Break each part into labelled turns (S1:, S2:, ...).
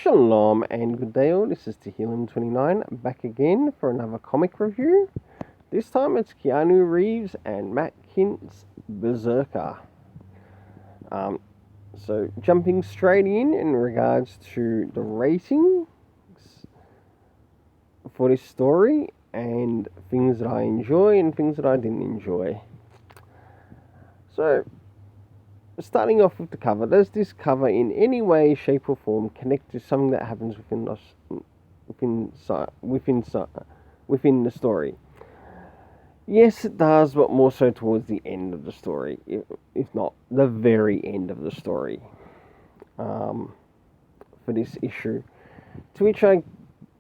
S1: Shalom and good day all, this is Tehillim29 back again for another comic review. This time it's Keanu Reeves and Matt Kint's BRZRKR. So jumping straight in regards to the ratings for this story and things that I enjoy and things that I didn't enjoy. So starting off with the cover, does this cover in any way, shape or form connect to something that happens within the story? Yes, it does, but more so towards the end of the story, if not the very end of the story, for this issue, to which I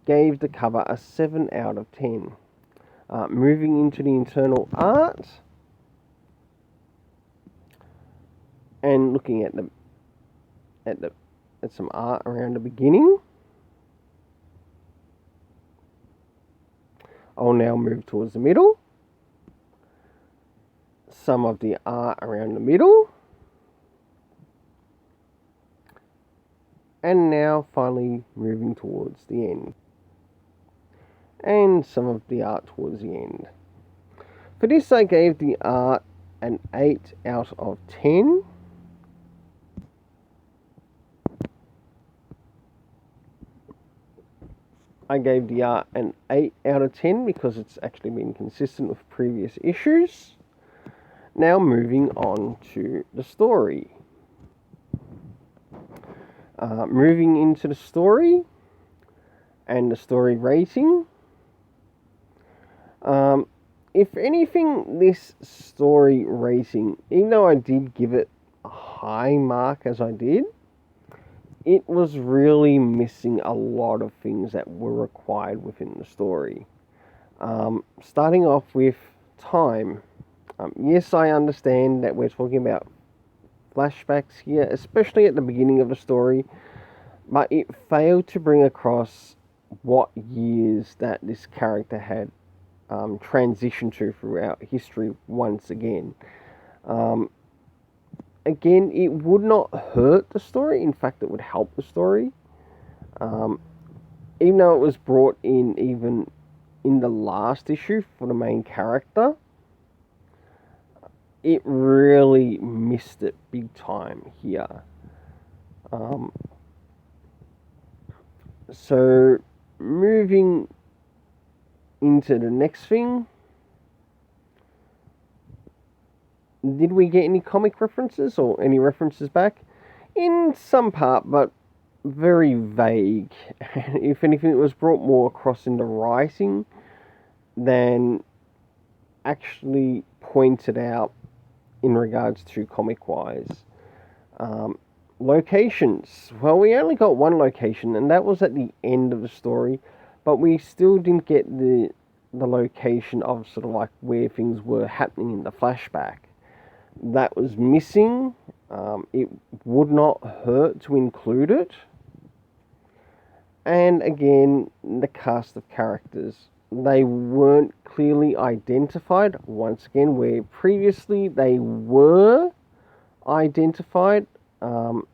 S1: gave the cover a 7 out of 10. Moving into the internal art, and looking at some art around the beginning, I'll now move towards the middle. Some of the art around the middle, and now finally moving towards the end, and some of the art towards the end. For this I gave the art an 8 out of 10. I gave the art an 8 out of 10 because it's actually been consistent with previous issues. Now moving on to the story. Moving into the story and the story rating. If anything, this story rating, even though I did give it a high mark as I did, it was really missing a lot of things that were required within the story. Starting off with time. Yes, I understand that we're talking about flashbacks here, especially at the beginning of the story, but it failed to bring across what years that this character had transitioned to throughout history once again. Again, it would not hurt the story. In fact, it would help the story. Even though it was brought in even in the last issue for the main character, it really missed it big time here. So, moving into the next thing, did we get any comic references or any references back? In some part, but very vague. If anything, it was brought more across in the writing than actually pointed out in regards to comic-wise. Locations. Well, we only got one location, and that was at the end of the story, but we still didn't get the location of sort of like where things were happening in the flashback. That was missing. It would not hurt to include it. And again, the cast of characters. They weren't clearly identified, once again, where previously they were identified. I'm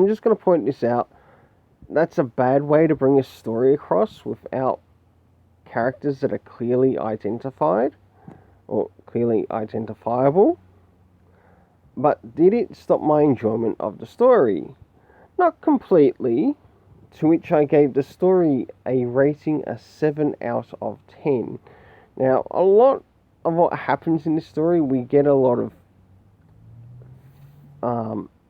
S1: just going to point this out. That's a bad way to bring a story across without characters that are clearly identified or clearly identifiable. But did it stop my enjoyment of the story? Not completely, to which I gave the story a rating a 7 out of 10. Now, a lot of what happens in this story, we get a lot of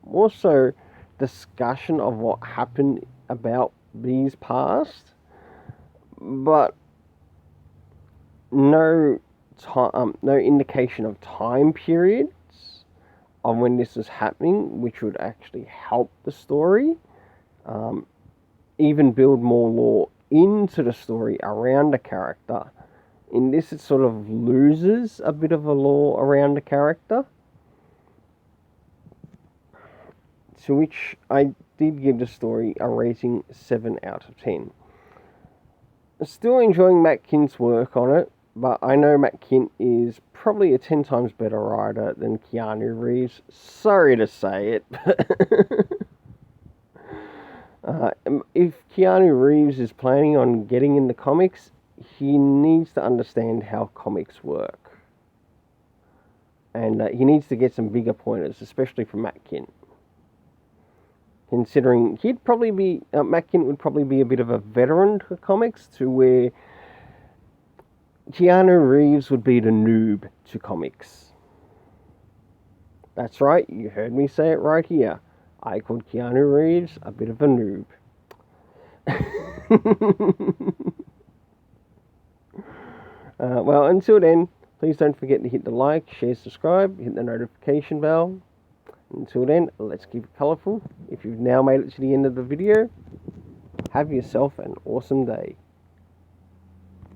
S1: more so discussion of what happened about these past, but no indication of time periods on when this was happening, which would actually help the story. Even build more lore into the story around the character. In this, it sort of loses a bit of a lore around the character, to which I did give the story a rating 7 out of 10. Still enjoying Matt Kint's work on it, but I know Matt Kint is probably a 10 times better writer than Keanu Reeves. Sorry to say it, Keanu Reeves is planning on getting in the comics, he needs to understand how comics work. And he needs to get some bigger pointers, especially from Matt Kent. Considering Matt Kent would probably be a bit of a veteran to comics, to where Keanu Reeves would be the noob to comics. That's right, you heard me say it right here. I called Keanu Reeves a bit of a noob. Well, until then, please don't forget to hit the like, share, subscribe, hit the notification bell. Until then, let's keep it colourful. If you've now made it to the end of the video, have yourself an awesome day.